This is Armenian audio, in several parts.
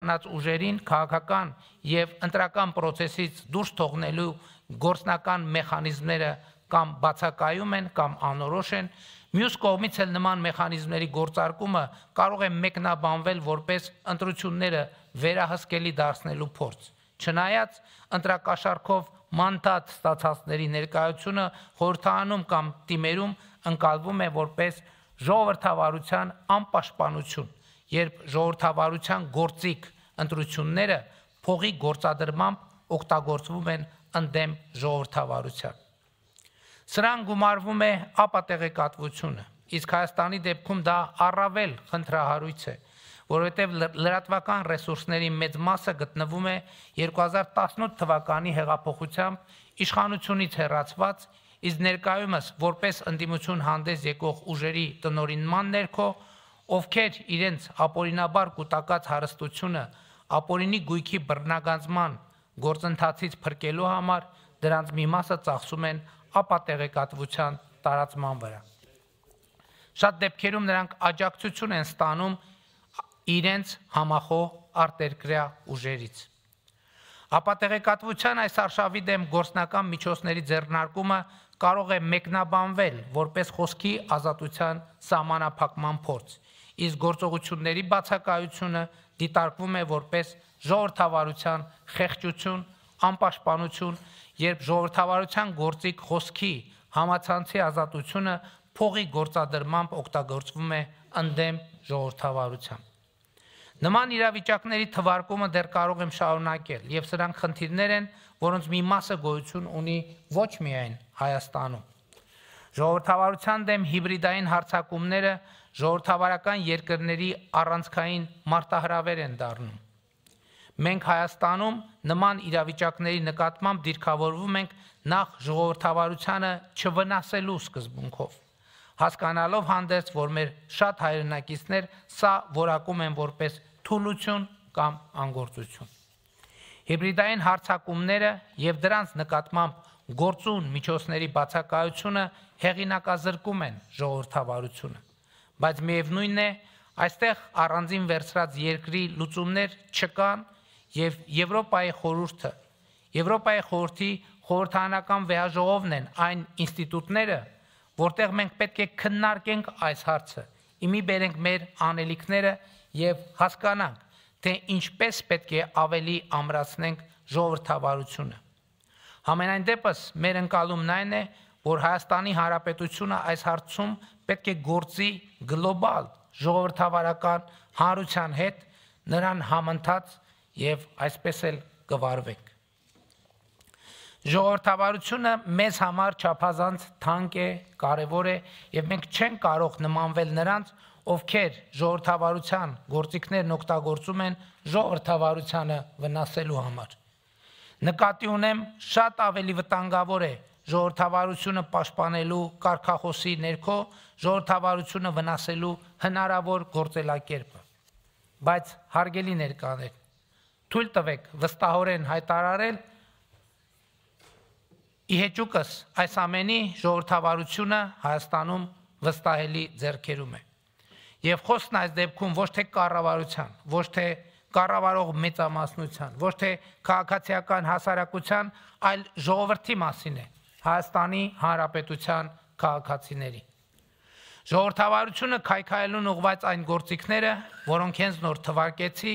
կանգնած ուժերին քաղաքական եւ ընտրական process-ից դուրս թողնելու գործնական մեխանիզմները կամ բացակայում են կամ անորոշ են, մյուս կողմից էլ նման մեխանիզմների գործարկումը կարող է մեկնաբանվել որպես ընտրությունները վերահսկելի դարձնելու փորձ։ Չնայած ընտրակաշառքով մանդատ ստացածների ներկայությունը խորհրդարանում կամ տիմերում ընկալվում է որպես ժողովրդավարության անպաշտպանություն, երբ ժողովրդավարության գործիք ընտրությունները փողի գործադրմամբ օգտագործվում են ընդդեմ ժողովրդավարության։ Սրան գումարվում է ապատեղեկատվությունը, իսկ Հայաստանի դեպքում դա առավել խնդրահարույց է, որովհետև լրատվական ռեսուրսների մեծ մասը գտնվում է 2018 թվականի հեղափոխությամբ իշխանությունից հեռացված, իսկ ներկայումս որպես ընդդիմություն հանդես եկող ուժերի տնօրինման ներքո, ովքեր իրենց ապօրինաբար կուտակած հարստությունը ապօրինի գույքի բռնագանձման գործընթացից փրկելու համար դրանց մի մասը ծախսում են ապատեղեկատվության տարածման վրա։ Շատ դեպքերում նրանք աջակցություն են ստանում իրենց համախոհ արտերկրյա ուժերից։ Ապատեղեկատվության այս արշավի դեմ գործնական միջոցների ձեռնարկումը կարող է մեկնաբանվել որպես խոսքի ազատության սահմանափակման փորձ, իսկ գործողությունների բացակայությունը դիտարկվում է որպես ժողովրդավարության խեղճություն, անպաշտպանություն, երբ ժողովրդավարության գործիք խոսքի համացանցի ազատությունը փողի գործադրմամբ օգտագործվում է ընդդեմ ժողովրդավարության։ Նման իրավիճակների թվարկումը դեռ կարող եմ շարունակել, եւ սրանք խնդիրներ են, որոնց մի մասը գոյություն ունի ոչ միայն Հայաստանում։ Ժողովրդավարության դեմ հիբրիդային հարձակումները ժողովրդավարական երկրների առանցքային մարտահրավեր են դառնում։ Մենք Հայաստանում նման իրավիճակների նկատմամբ դիրքավորվում ենք նախ ժողովրդավարությանը չվնասելու սկզբունքով, հասկանալով հանդերձ, որ մեր շատ հայրենակիցներ սա որակում են որպես թուլություն կամ անգործություն։ Հիբրիդային հարձակումները եւ դրանց նկատմամբ գործուն միջոցների բացակայությունը հեղինակազրկում են ժողովրդավարությունը, բայց միևնույն է, այստեղ առանձին վերցրած երկրի լուծումներ չկան եւ Եվրոպայի խորհուրդը, Եվրոպայի խորհրդի խորհրդարանական վեհաժողովն են այն ինստիտուտները, որտեղ մենք պետք է քննարկենք այս հարցը, իմի բերենք մեր անելիքները եւ հասկանանք, թե ինչպես պետք է ավելի ամրացնենք ժողովրդավարությունը։ Համենայն դեպս մեր ընկալումն այն է, որ Հայաստանի Հանրապետությունը այս հարցում պետք է գործի գլոբալ ժողովրդավարական հանրության հետ, նրան համընթաց եւ այսպես էլ կվարվենք։ Ժողովրդավարությունը մեզ համար չափազանց թանկ է, կարևոր է եւ մենք չենք կարող նմանվել նրանց, ովքեր ժողովրդավարության գործիքներն օգտագործում են ժողովրդավարությանը վնասելու համար։ Նկատի ունեմ, շատ ավելի վտանգավոր է ժողովրդավարությունը պաշտպանելու կարգախոսի ներքո ժողովրդավարությունը վնասելու հնարավոր գործելակերպը։ Բայց հարգելի ներկաներ, թույլ տվեք վստահորեն հայտարարել, իհեճուկս այս ամենի ժողովրդավարությունը Հայաստանում վստահելի ձեռքերում է։ Եվ խոսքն այս դեպքում ոչ թե կառավարության, ոչ թե կառավարող մեծամասնության, ոչ թե քաղաքացիական հասարակության, այլ ժողովրդի մասին է, Հայաստանի Հանրապետության քաղաքացիների։ Ժողովրդավարությունը քայքայելուն ուղղված այն գործիքները, որոնք հենց նոր թվարկեցի,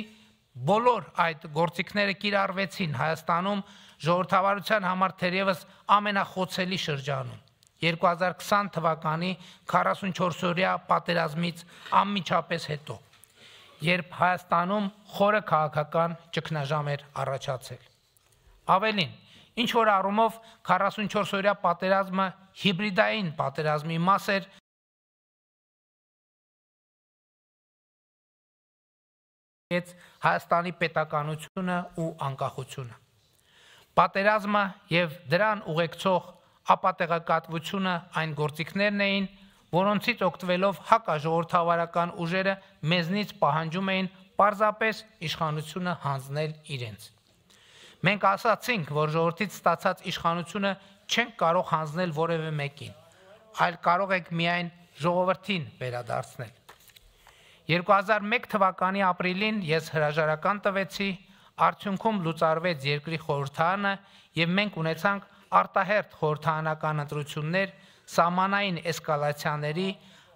բոլոր այդ գործիքները կիրառվեցին Հայաստանում ժողովրդավարության համար թերևս ամենախոցելի շրջանում 2020 թվականի 44-օրյա պատերազմից անմիջապես հետո, երբ Հայաստանում խորը քաղաքական ճգնաժամ էր առաջացել։ Ավելին, ինչ որ առումով 44-օրյա պատերազմը հիբրիդային պատերազմի մաս էր, Հայաստանի պետականությունը ու անկախությունը։ Պատերազմը եւ դրան ուղեկցող ապատեղեկատվությունը այն գործիքներն էին, որոնցից օգտվելով հակաժողովրդավարական ուժերը մեզնից պահանջում էին պարզապես իշխանությունը հանձնել իրենց։ Մենք ասացինք, որ ժողովրդից ստացած իշխանությունը չենք կարող հանձնել որևէ մեկին, այլ կարող ենք միայն ժողովրդին վերադարձնել։ 2001 թվականի ապրիլին ես հրաժարական տվեցի, արդյունքում լուծարվեց երկրի խորհրդարանը եւ մենք ունեցանք արտահերթ խորհրդարանական ընտրություններ սահմանային էսկալացիաների,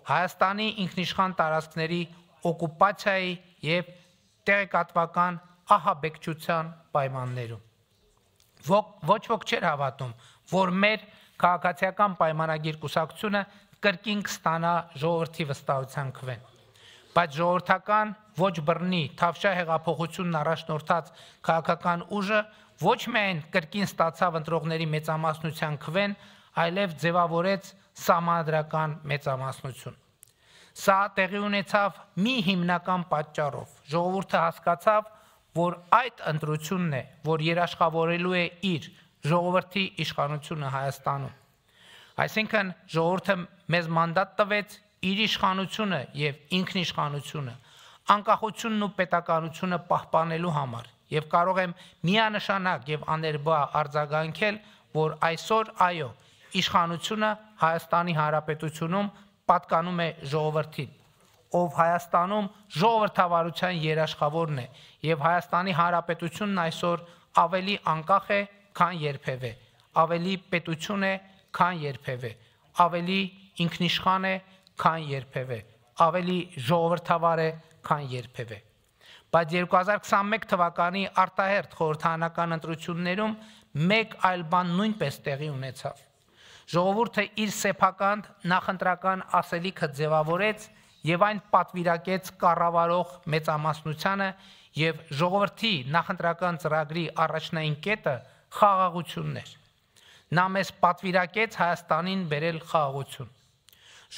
Հայաստանի ինքնիշխան տարածքների օկուպացիայի եւ տեղեկատվական ահաբեկչության պայմաններում։ Ոչ ոք չէր հավատում, որ մեր քաղաքացիական պայմանագիր կուսակցությունը կրկին կստանա ժողովրդի վստահության քվեն։ Բայց ժողովրդական ոչ բռնի թավշյա հեղափոխությունն առաջնորդած քաղաքական ուժը ոչ միայն կրկին ստացավ ընտրողների մեծամասնության քվեն, այլև ձևավորեց սահմանադրական մեծամասնություն։ Սա տեղի ունեցավ մի հիմնական պատճառով։ Ժողովուրդը հասկացավ, որ այդ ընտրությունն է, որ երաշխավորելու է իր ժողովրդի իշխանությունը Հայաստանում։ Այսինքն ժողովուրդը մեզ մանդատ տվեց իր իշխանությունը եւ ինքնիշխանությունը, անկախությունն ու պետականությունը պահպանելու համար եւ կարող եմ միանշանակ եւ աներբա արձագանքել, որ այսօր այո, իշխանությունը Հայաստանի Հանրապետությունում պատկանում է ժողովրդին, ով Հայաստանում ժողովրդավարության երաշխավորն է եւ Հայաստանի Հանրապետությունն այսօր ավելի անկախ է, քան երբևէ, ավելի պետություն է, քան երբևէ, ավելի ինքնիշխան է, քան երբևէ, ավելի ժողովրդավար է, քան երբևէ։ Բայց 2021 թվականի արտահերթ խորհրդարանական ընտրություններում մեկ այլ բան նույնպես տեղի ունեցավ։ Ժողովուրդը իր սեփական նախընտրական ասելիքը ձևավորեց եւ այն պատվիրակեց կառավարող մեծամասնությանը եւ ժողովրդի նախընտրական ծրագրի առաջնային կետը խաղաղությունն էր։ Նա մեզ պատվիրակեց Հայաստանին բերել խաղաղություն։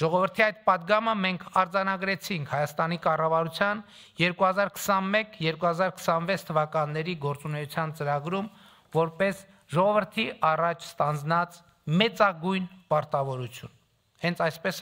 Ժողովրդի այդ պատգամը մենք արձանագրեցինք Հայաստանի կառավարության 2021-2026 թվականների գործունեության ծրագրում որպես ժողովրդի առաջ ստանձնած մեծագույն պարտավորություն։ Հենց այսպես